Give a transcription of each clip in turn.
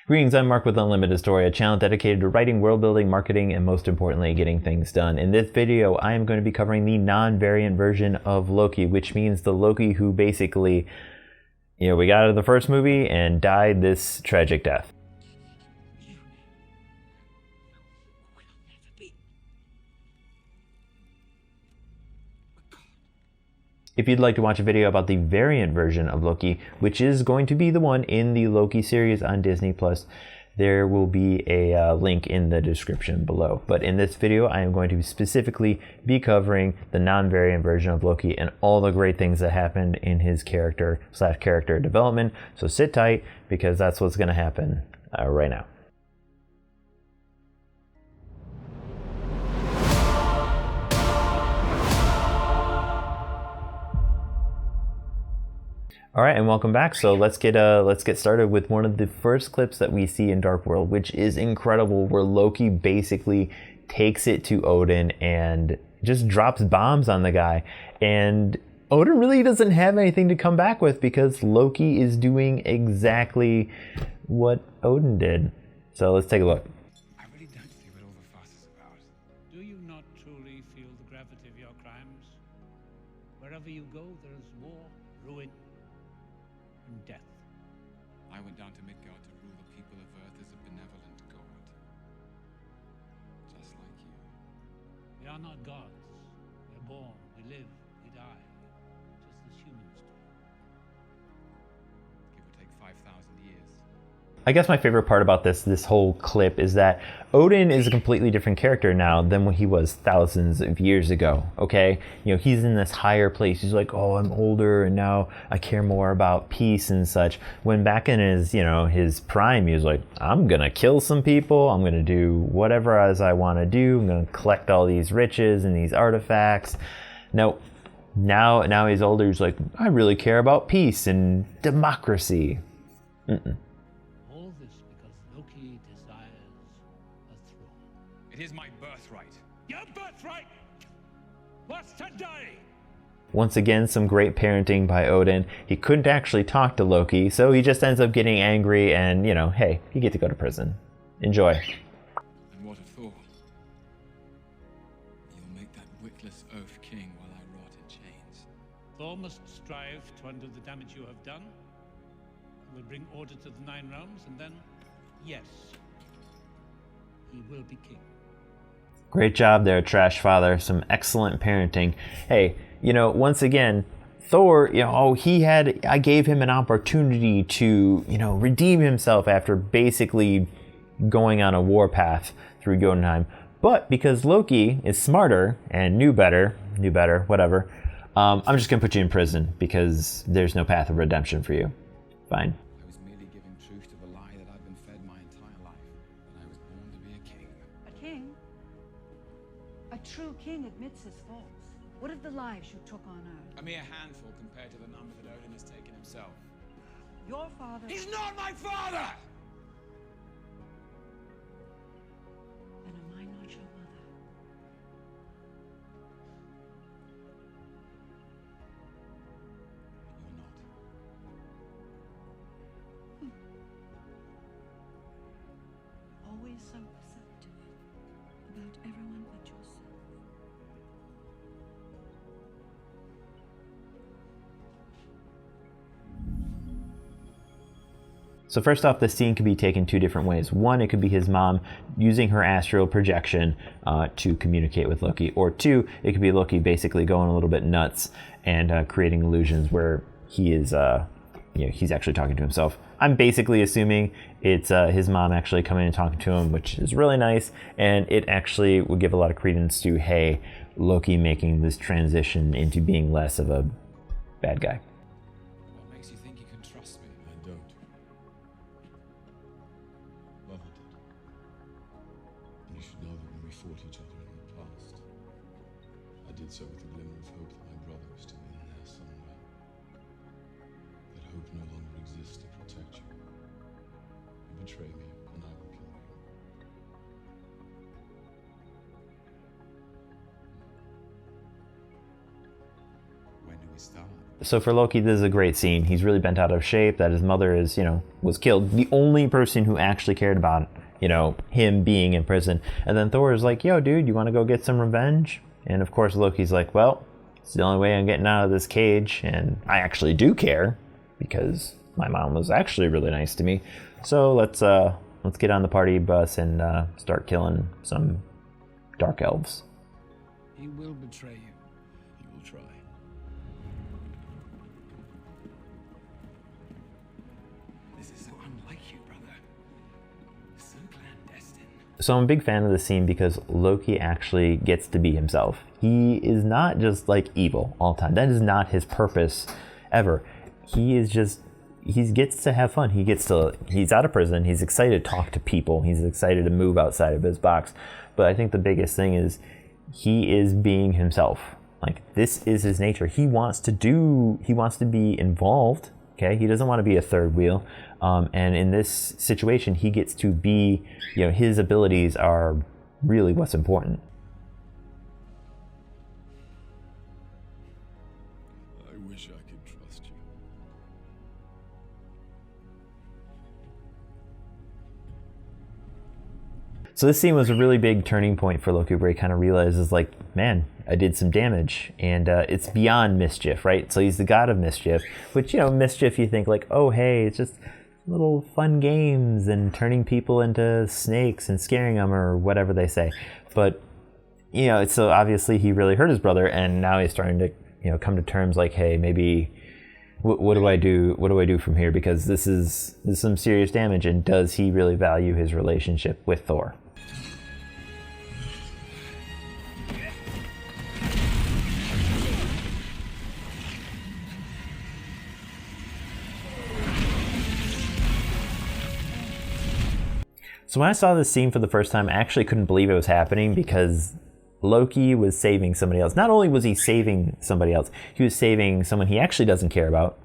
Greetings, I'm Mark with Unlimited Story, a channel dedicated to writing, world building, marketing, and most importantly, getting things done. In this video, I am going to be covering the non-variant version of Loki, which means the Loki who basically, we got out of the first movie and died this tragic death. If you'd like to watch a video about the variant version of Loki, which is going to be the one in the Loki series on Disney+, there will be a link in the description below. But in this video, I am going to specifically be covering the non-variant version of Loki and all the great things that happened in his character development. So sit tight, because that's what's going to happen right now. All right, and welcome back. So let's get started with one of the first clips that we see in Dark World, which is incredible, where Loki basically takes it to Odin and just drops bombs on the guy. And Odin really doesn't have anything to come back with, because Loki is doing exactly what Odin did. So let's take a look. I really don't see what all the fuss is about. Do you not truly feel the gravity of your crimes? Wherever you go, there is war, ruin, and death. I went down to Midgard to rule the people of Earth as a benevolent god. Just like you. We are not gods. We're born, we live, we die. Just as humans do. Give or take 5,000 years. I guess my favorite part about this whole clip is that Odin is a completely different character now than when he was thousands of years ago, okay? He's in this higher place. He's like, oh, I'm older and now I care more about peace and such. When back in his, his prime, he was like, I'm gonna kill some people. I'm gonna do whatever as I want to do. I'm gonna collect all these riches and these artifacts. No, now he's older. He's like, I really care about peace and democracy. All this because Loki desires a throne. It is my birthright. Your birthright was today! Once again, some great parenting by Odin. He couldn't actually talk to Loki, so he just ends up getting angry and, hey, you get to go to prison. Enjoy. And what of Thor? You'll make that witless oaf king while I rot in chains. Thor must strive to undo the damage you have done. He will bring order to the Nine Realms, and then, yes, he will be king. Great job there, Trash Father. Some excellent parenting. Hey, once again, Thor, I gave him an opportunity to, redeem himself after basically going on a warpath through Jotunheim. But because Loki is smarter and knew better, whatever, I'm just gonna put you in prison because there's no path of redemption for you. Fine. I was merely giving truth to the lie that I've been fed my entire life, that I was born to be a king. A king? A true king admits his faults. What of the lives you took on Earth? A mere handful compared to the number that Odin has taken himself. Your father... He's not my father! Then am I not your mother? You're not. Always so perceptive about everyone but yourself. So first off, this scene could be taken two different ways. One, it could be his mom using her astral projection to communicate with Loki. Or two, it could be Loki basically going a little bit nuts and creating illusions where he is, he's actually talking to himself. I'm basically assuming it's his mom actually coming and talking to him, which is really nice. And it actually would give a lot of credence to, hey, Loki making this transition into being less of a bad guy. What makes you think you can trust me? I don't. Mother did. And you should know that when we fought each other in the past, I did so with a glimmer of hope that my brother was still in there somewhere. That hope no longer exists to protect you. You betray me, and I will kill you. When do we start. So for Loki, this is a great scene. He's really bent out of shape that his mother is, was killed. The only person who actually cared about, him being in prison. And then Thor is like, yo, dude, you want to go get some revenge? And of course, Loki's like, well, it's the only way I'm getting out of this cage. And I actually do care because my mom was actually really nice to me. So let's get on the party bus and start killing some dark elves. He will betray you. He will try. This is so unlike you, brother. So clandestine. So I'm a big fan of this scene because Loki actually gets to be himself. He is not just like evil all the time. That is not his purpose ever. He gets to have fun. He's out of prison. He's excited to talk to people. He's excited to move outside of his box. But I think the biggest thing is he is being himself. Like, this is his nature. He wants to be involved. Okay. He doesn't want to be a third wheel. And in this situation, he gets to be, his abilities are really what's important. I wish I could trust you. So this scene was a really big turning point for Loki, where he kind of realizes, like, man, I did some damage, and it's beyond mischief, right? So he's the god of mischief, which, mischief, you think like, oh, hey, it's just little fun games and turning people into snakes and scaring them or whatever they say. But, so obviously he really hurt his brother, and now he's starting to, come to terms like, hey, maybe what do I do? What do I do from here? Because this is some serious damage, and does he really value his relationship with Thor? So when I saw this scene for the first time, I actually couldn't believe it was happening because Loki was saving somebody else. Not only was he saving somebody else, he was saving someone he actually doesn't care about,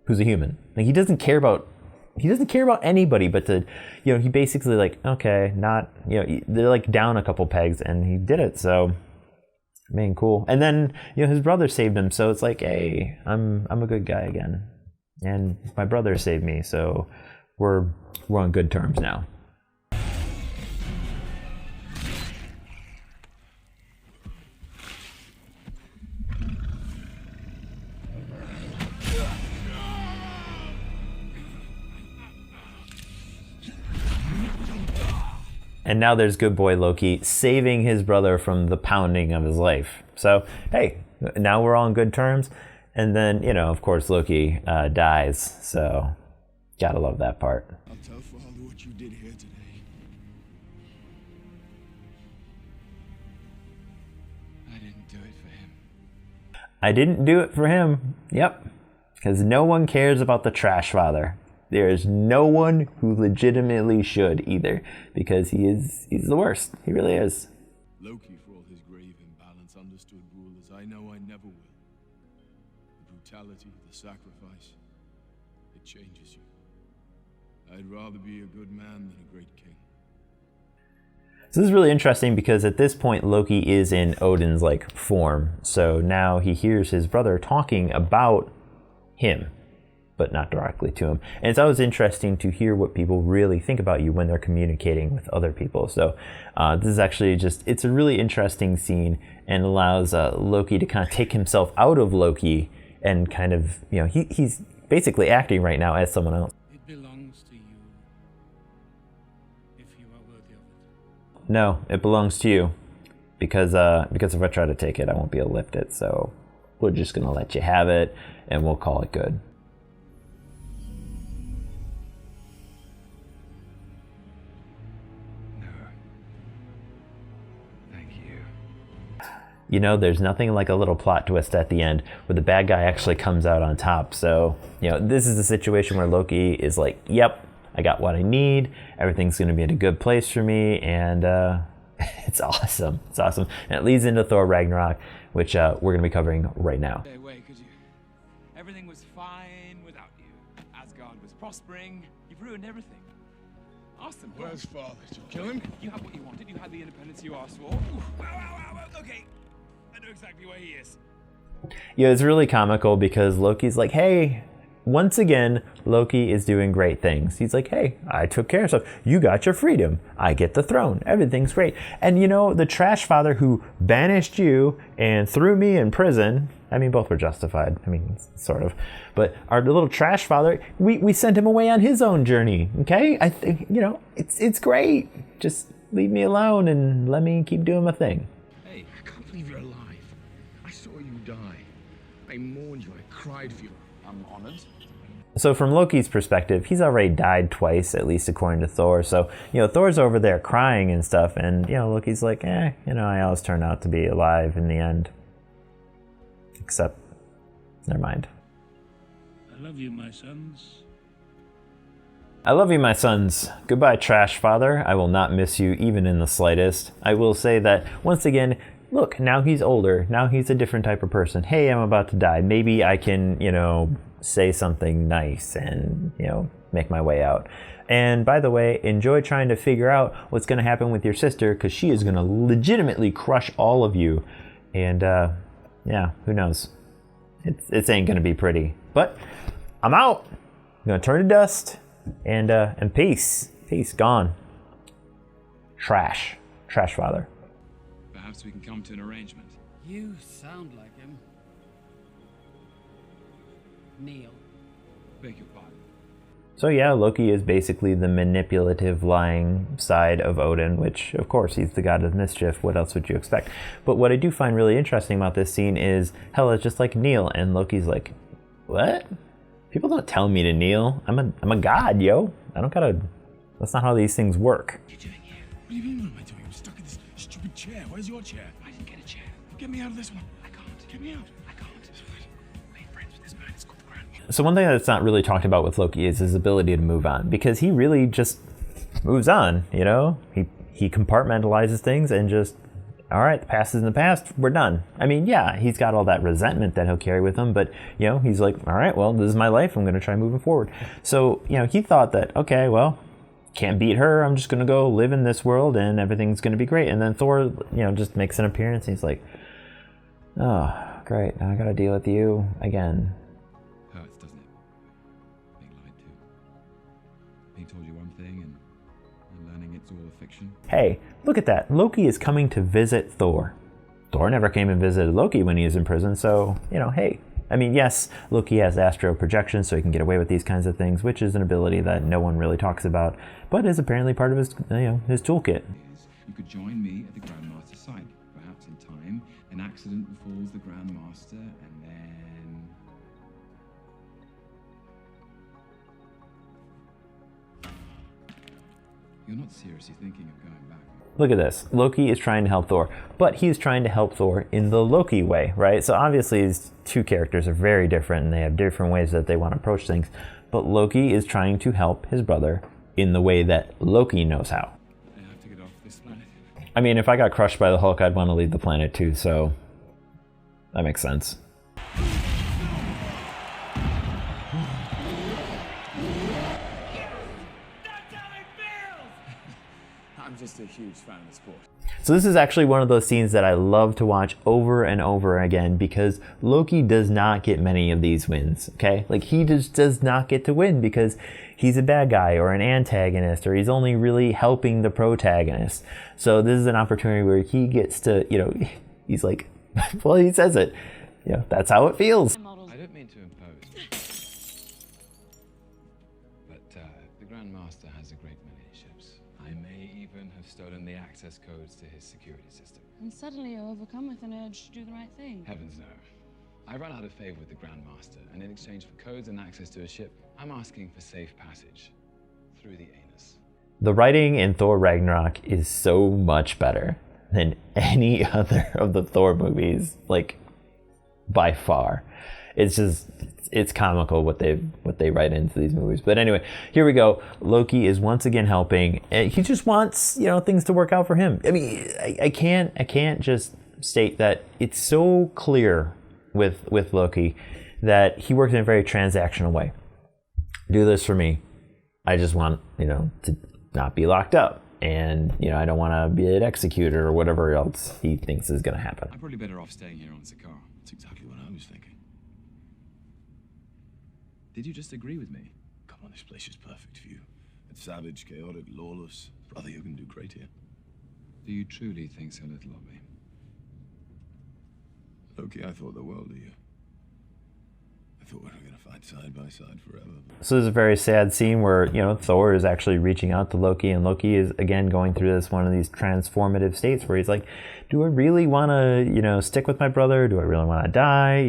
who's a human. Like, he doesn't care about anybody, but he basically like, okay, not, they're like down a couple pegs, and he did it. So, man, cool. And then, his brother saved him. So it's like, hey, I'm a good guy again. And my brother saved me. So we're on good terms now. And now there's good boy Loki saving his brother from the pounding of his life. So, hey, now we're all on good terms. And then, of course, Loki dies. So, gotta love that part. I'll tell Father what you did here today. I didn't do it for him. I didn't do it for him. Yep. Because no one cares about the trash father. There is no one who legitimately should either, because he's the worst. He really is. Loki, for all his grave imbalance, understood rule as I know I never will. The brutality, the sacrifice, it changes you. I'd rather be a good man than a great king. So this is really interesting because at this point Loki is in Odin's form. So now he hears his brother talking about him, but not directly to him. And it's always interesting to hear what people really think about you when they're communicating with other people. So this is actually it's a really interesting scene, and allows Loki to kind of take himself out of Loki and kind of, he's basically acting right now as someone else. It belongs to you, if you are worthy of it. No, it belongs to you, because if I try to take it, I won't be able to lift it. So we're just going to let you have it, and we'll call it good. There's nothing like a little plot twist at the end where the bad guy actually comes out on top. So, this is a situation where Loki is like, yep, I got what I need. Everything's going to be in a good place for me. And it's awesome. It's awesome. And it leads into Thor Ragnarok, which we're going to be covering right now. Stay away, could you? Everything was fine without you. Asgard was prospering. You've ruined everything. Awesome. Where's Father? Did you kill him? You had what you wanted. You had the independence you asked for. Ooh. Wow. Okay. I know exactly where he is. Yeah, it's really comical because Loki's like, hey, once again, Loki is doing great things. He's like, hey, I took care of stuff. You got your freedom. I get the throne. Everything's great. And you know, the trash father who banished you and threw me in prison, I mean, both were justified. I mean, sort of. But our little trash father, we sent him away on his own journey, okay? I think, you know, it's great. Just leave me alone and let me keep doing my thing. Hey, I can't believe you're alive. I saw you die. I mourned you. I cried for you. I'm honored. So from Loki's perspective, he's already died twice, at least according to Thor. So, you know, Thor's over there crying and stuff. And, you know, Loki's like, you know, I always turn out to be alive in the end. Except, never mind. I love you, my sons. I love you, my sons. Goodbye, trash father. I will not miss you even in the slightest. I will say that, once again, look, now he's older. Now he's a different type of person. Hey, I'm about to die. Maybe I can, you know, say something nice and, you know, make my way out. And by the way, enjoy trying to figure out what's going to happen with your sister, because she is going to legitimately crush all of you. And, yeah, who knows? It ain't going to be pretty. But I'm out. I'm going to turn to dust. And peace. Peace. Gone. Trash. Trash father. Perhaps we can come to an arrangement. You sound like him. Neil. Beg your pardon. So yeah, Loki is basically the manipulative, lying side of Odin, which, of course, he's the god of mischief. What else would you expect? But what I do find really interesting about this scene is Hela's just like, kneel, and Loki's like, what? People don't tell me to kneel. I'm a god, yo. I don't gotta... That's not how these things work. What are you doing here? What do you mean, what am I doing? I'm stuck in this stupid chair. Where's your chair? I didn't get a chair. Get me out of this one. I can't. Get me out. I can't. Made friends with this man. It's called the Grand Master. So one thing that's not really talked about with Loki is his ability to move on, because he really just moves on, you know? He compartmentalizes things and just, all right, the past is in the past, we're done. I mean, yeah, he's got all that resentment that he'll carry with him, but, you know, he's like, all right, well, this is my life, I'm going to try moving forward. So, you know, he thought that, okay, well, can't beat her, I'm just going to go live in this world and everything's going to be great. And then Thor, you know, just makes an appearance and he's like, oh, great, now I got to deal with you again. Hurts, doesn't it? Being lied to. Being told you one thing and learning it's all a fiction. Hey, look at that. Loki is coming to visit Thor. Thor never came and visited Loki when he was in prison, so, you know, hey. I mean, yes, Loki has astral projection, so he can get away with these kinds of things, which is an ability that no one really talks about, but is apparently part of his, you know, his toolkit. You could join me at the Grand Master's side. Perhaps in time, an accident befalls the Grand Master, and then... You're not seriously thinking of going back. Look at this. Loki is trying to help Thor, but he's trying to help Thor in the Loki way, right? So obviously these two characters are very different and they have different ways that they want to approach things, but Loki is trying to help his brother in the way that Loki knows how. I have to get off this planet. I mean, if I got crushed by the Hulk, I'd want to leave the planet too, so that makes sense. I'm just a huge fan of the sport. So this is actually one of those scenes that I love to watch over and over again, because Loki does not get many of these wins, okay? Like, he just does not get to win because he's a bad guy or an antagonist, or he's only really helping the protagonist. So this is an opportunity where he gets to, you know, he's like, well, he says it, you know, that's how it feels. I don't mean to impose, but the Grand Master has a great many ships. I may even have stolen the access codes to his security system. And suddenly you're overcome with an urge to do the right thing. Heavens no. I run out of favor with the Grand Master, and in exchange for codes and access to a ship, I'm asking for safe passage through the anus. The writing in Thor Ragnarok is so much better than any other of the Thor movies, like, by far. It's just, it's comical what they write into these movies. But anyway, here we go. Loki is once again helping. He just wants, you know, things to work out for him. I mean, I can't just state that it's so clear with Loki that he works in a very transactional way. Do this for me. I just want, you know, to not be locked up. And, you know, I don't want to be an executor or whatever else he thinks is going to happen. I'm probably better off staying here on Sakaar. That's exactly what I was thinking. Did you just agree with me? Come on, this place is perfect for you. It's savage, chaotic, lawless. Brother, you can do great here. Do you truly think so little of me? Loki, I thought the world of you. I thought we were going to fight side by side forever. So there's a very sad scene where, Thor is actually reaching out to Loki, and Loki is, again, going through one of these transformative states where he's like, do I really want to, stick with my brother? Do I really want to die?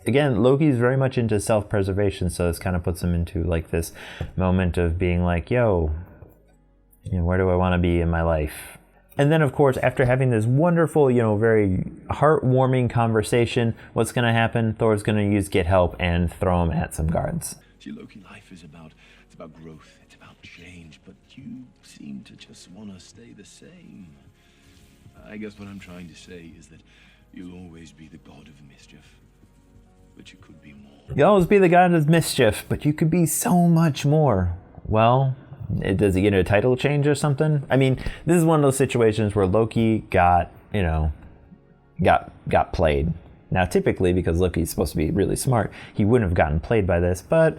Again, Loki's very much into self-preservation, so this kind of puts him into, this moment of being like, where do I want to be in my life? And then, of course, after having this wonderful, very heartwarming conversation, what's going to happen? Thor's going to get help and throw him at some guards. See, Loki, life is about growth, it's about change, but you seem to just want to stay the same. I guess what I'm trying to say is that you'll always be the God of Mischief, but you could be more. You'll always be the God of Mischief, but you could be so much more. Well, does he get a title change or something? I mean, this is one of those situations where Loki got played. Now, typically, because Loki's supposed to be really smart, he wouldn't have gotten played by this, but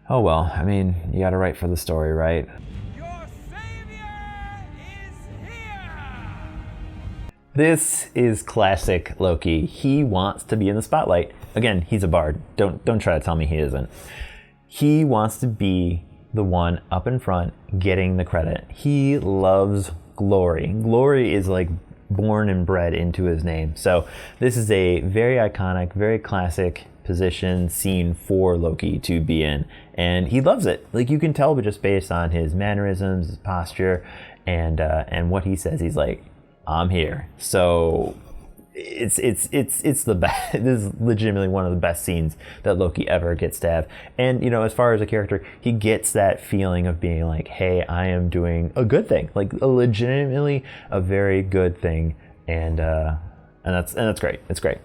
oh well. I mean, you got to write for the story, right? Your savior is here! This is classic Loki. He wants to be in the spotlight. Again, he's a bard. Don't try to tell me he isn't. He wants to be the one up in front getting the credit. He loves glory. Glory is born and bred into his name. So this is a very iconic, very classic scene for Loki to be in, and he loves it. You can tell, but just based on his mannerisms, his posture, and what he says, he's like, I'm here. So it's the best. This is legitimately one of the best scenes that Loki ever gets to have. And as far as a character, he gets that feeling of being like, hey, I am doing a good thing, legitimately a very good thing, and that's great. It's great.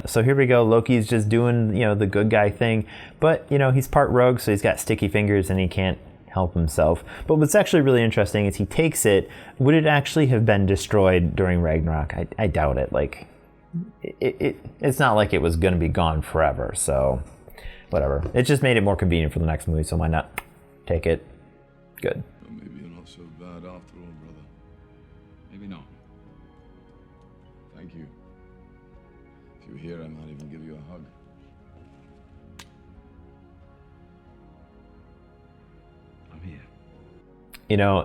So here we go. Loki's just doing the good guy thing, but he's part rogue, so he's got sticky fingers and he can't help himself. But what's actually really interesting is he takes it. Would it actually have been destroyed during Ragnarok? I doubt it. It's not like it was going to be gone forever. So whatever. It just made it more convenient for the next movie. So why not take it? Good. Well, maybe you're not so bad after all, brother. Maybe not. Thank you. If you were here, I might even give you a hug. I'm here.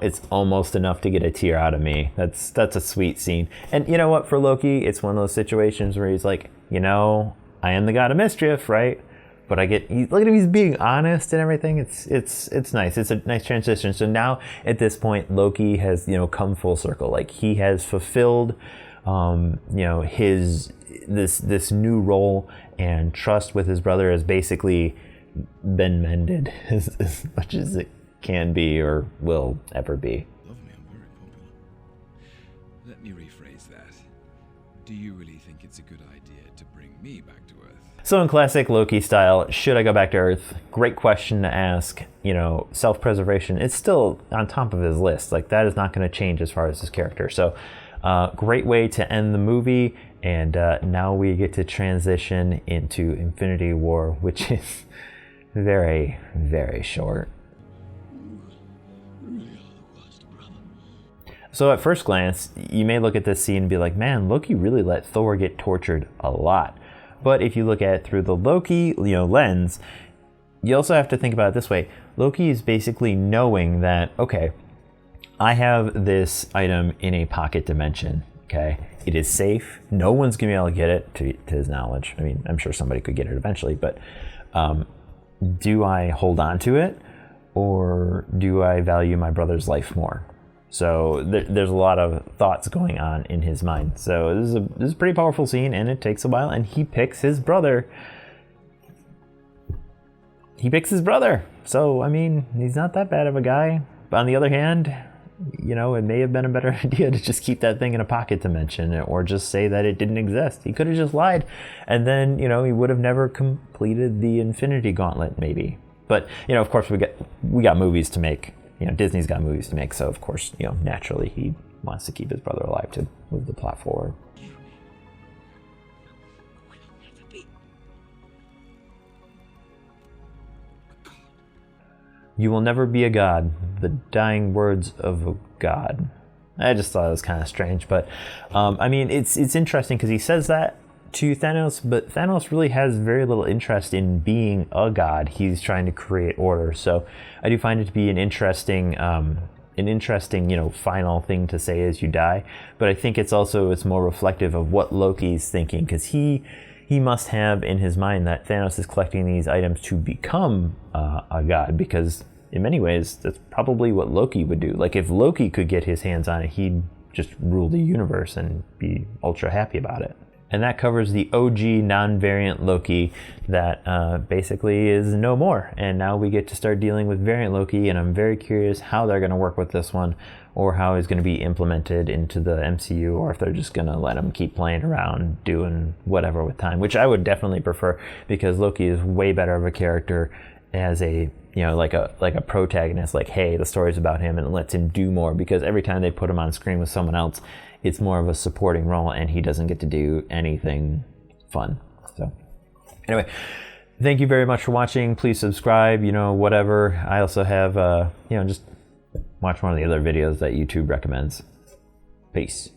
It's almost enough to get a tear out of me. That's a sweet scene. And you know what? For Loki, it's one of those situations where he's like, I am the God of Mischief, right? But look at him, he's being honest and everything. It's nice. It's a nice transition. So now at this point, Loki has, come full circle. He has fulfilled, his this new role, and trust with his brother has basically been mended as much as it can be or will ever be. Love me, I'm very popular. Let me rephrase that. Do you really think it's a good idea to bring me back to Earth? So in classic Loki style, should I go back to Earth? Great question to ask. Self-preservation, it's still on top of his list. That is not going to change as far as his character. So great way to end the movie. And now we get to transition into Infinity War, which is very, very short. So at first glance, you may look at this scene and be like, man, Loki really let Thor get tortured a lot. But if you look at it through the Loki lens, you also have to think about it this way. Loki is basically knowing that, okay, I have this item in a pocket dimension, okay? It is safe. No one's going to be able to get it, to his knowledge. I mean, I'm sure somebody could get it eventually, but do I hold on to it, or do I value my brother's life more? So there's a lot of thoughts going on in his mind. So this is a pretty powerful scene, and it takes a while, and he picks his brother. So, I mean, he's not that bad of a guy. But on the other hand, it may have been a better idea to just keep that thing in a pocket dimension, or just say that it didn't exist. He could have just lied, and then, he would have never completed the Infinity Gauntlet, maybe. But, of course, we got movies to make. Disney's got movies to make, so of course, naturally he wants to keep his brother alive to move the plot forward. You will never be a god. The dying words of a god. I just thought it was kind of strange, but I mean, it's interesting because he says that to Thanos, but Thanos really has very little interest in being a god. He's trying to create order. So I do find it to be an interesting, final thing to say as you die. But I think it's more reflective of what Loki's thinking, because he must have in his mind that Thanos is collecting these items to become a god, because in many ways that's probably what Loki would do. Like if Loki could get his hands on it, he'd just rule the universe and be ultra happy about it. And that covers the OG non-variant Loki that basically is no more. And now we get to start dealing with variant Loki, and I'm very curious how they're going to work with this one, or how he's going to be implemented into the MCU, or if they're just going to let him keep playing around doing whatever with time, which I would definitely prefer, because Loki is way better of a character as a, like a protagonist, like, hey, the story's about him, and it lets him do more, because every time they put him on screen with someone else, it's more of a supporting role and he doesn't get to do anything fun. So anyway, thank you very much for watching. Please subscribe, whatever. I also have, just watch one of the other videos that YouTube recommends. Peace.